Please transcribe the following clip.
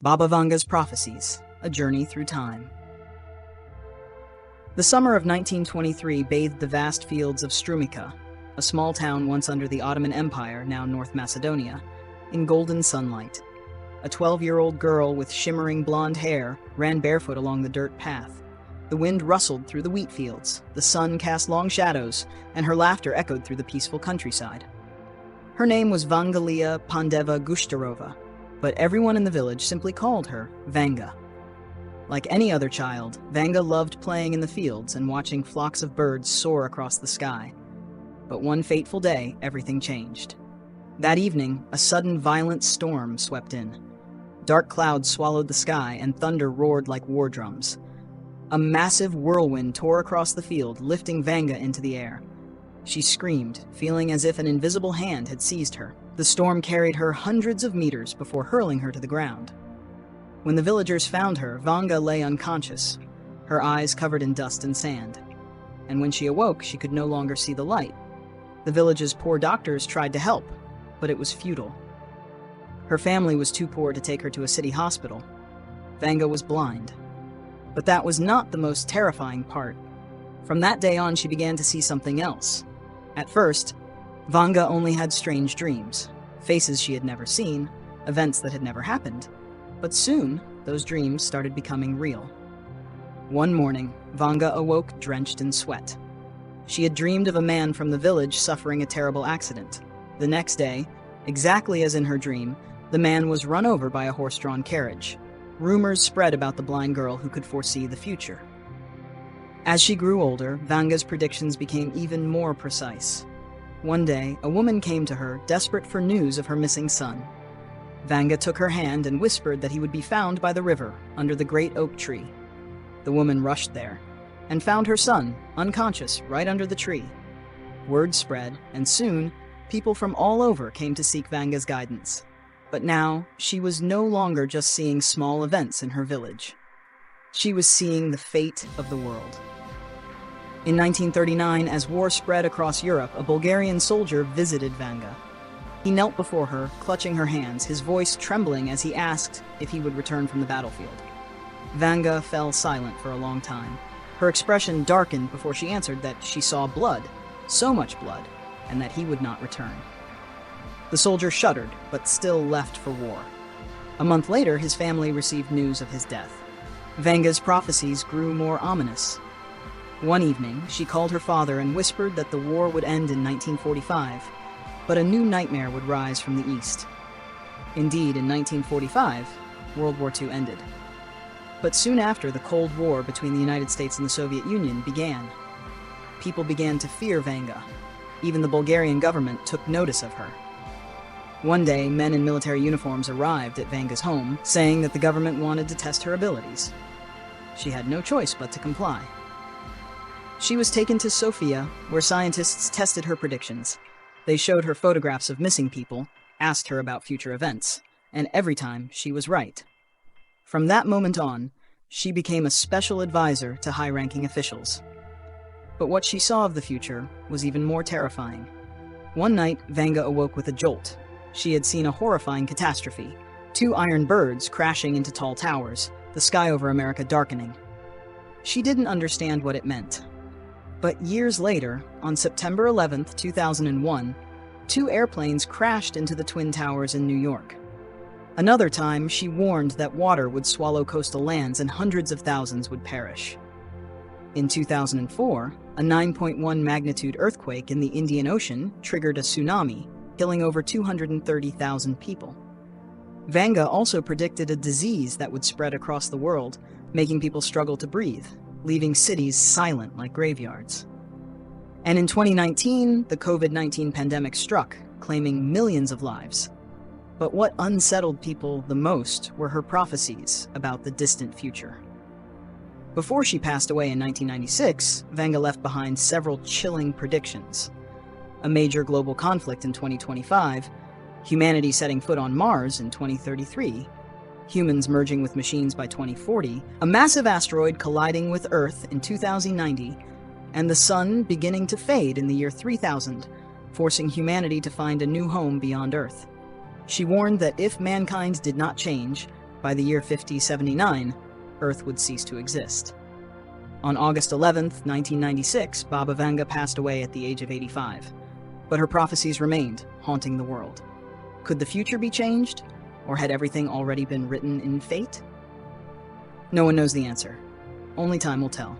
BABA Vanga's Prophecies, A Journey Through Time. The summer of 1923 bathed the vast fields of Strumica, a small town once under the Ottoman Empire, now North Macedonia, in golden sunlight. A 12-year-old girl with shimmering blonde hair ran barefoot along the dirt path. The wind rustled through the wheat fields, the sun cast long shadows, and her laughter echoed through the peaceful countryside. Her name was Vangalia Pandeva Gushtarova, but everyone in the village simply called her Vanga. Like any other child, Vanga loved playing in the fields and watching flocks of birds soar across the sky. But one fateful day, everything changed. That evening, a sudden violent storm swept in. Dark clouds swallowed the sky and thunder roared like war drums. A massive whirlwind tore across the field, lifting Vanga into the air. She screamed, feeling as if an invisible hand had seized her. The storm carried her hundreds of meters before hurling her to the ground. When the villagers found her, Vanga lay unconscious, her eyes covered in dust and sand. And when she awoke, she could no longer see the light. The village's poor doctors tried to help, but it was futile. Her family was too poor to take her to a city hospital. Vanga was blind. But that was not the most terrifying part. From that day on, she began to see something else. At first, Vanga only had strange dreams, faces she had never seen, events that had never happened. But soon, those dreams started becoming real. One morning, Vanga awoke drenched in sweat. She had dreamed of a man from the village suffering a terrible accident. The next day, exactly as in her dream, the man was run over by a horse-drawn carriage. Rumors spread about the blind girl who could foresee the future. As she grew older, Vanga's predictions became even more precise. One day, a woman came to her, desperate for news of her missing son. Vanga took her hand and whispered that he would be found by the river, under the great oak tree. The woman rushed there, and found her son, unconscious, right under the tree. Word spread, and soon, people from all over came to seek Vanga's guidance. But now, she was no longer just seeing small events in her village. She was seeing the fate of the world. In 1939, as war spread across Europe, a Bulgarian soldier visited Vanga. He knelt before her, clutching her hands, his voice trembling as he asked if he would return from the battlefield. Vanga fell silent for a long time. Her expression darkened before she answered that she saw blood, so much blood, and that he would not return. The soldier shuddered, but still left for war. A month later, his family received news of his death. Vanga's prophecies grew more ominous. One evening, she called her father and whispered that the war would end in 1945, but a new nightmare would rise from the east. Indeed, in 1945, World War II ended. But soon after, the Cold War between the United States and the Soviet Union began. People began to fear Vanga. Even the Bulgarian government took notice of her. One day, men in military uniforms arrived at Vanga's home, saying that the government wanted to test her abilities. She had no choice but to comply. She was taken to Sofia, where scientists tested her predictions. They showed her photographs of missing people, asked her about future events, and every time she was right. From that moment on, she became a special advisor to high-ranking officials. But what she saw of the future was even more terrifying. One night, Vanga awoke with a jolt. She had seen a horrifying catastrophe, 2 iron birds crashing into tall towers, the sky over America darkening. She didn't understand what it meant. But years later, on September 11, 2001, 2 airplanes crashed into the Twin Towers in New York. Another time, she warned that water would swallow coastal lands and hundreds of thousands would perish. In 2004, a 9.1 magnitude earthquake in the Indian Ocean triggered a tsunami, killing over 230,000 people. Vanga also predicted a disease that would spread across the world, making people struggle to breathe, leaving cities silent like graveyards. And in 2019, the COVID-19 pandemic struck, claiming millions of lives. But what unsettled people the most were her prophecies about the distant future. Before she passed away in 1996, Vanga left behind several chilling predictions. A major global conflict in 2025, humanity setting foot on Mars in 2033, humans merging with machines by 2040, a massive asteroid colliding with Earth in 2090, and the sun beginning to fade in the year 3000, forcing humanity to find a new home beyond Earth. She warned that if mankind did not change, By the year 5079, Earth would cease to exist. On August 11th, 1996, Baba Vanga passed away at the age of 85. But her prophecies remained, haunting the world. Could the future be changed? Or had everything already been written in fate? No one knows the answer. Only time will tell.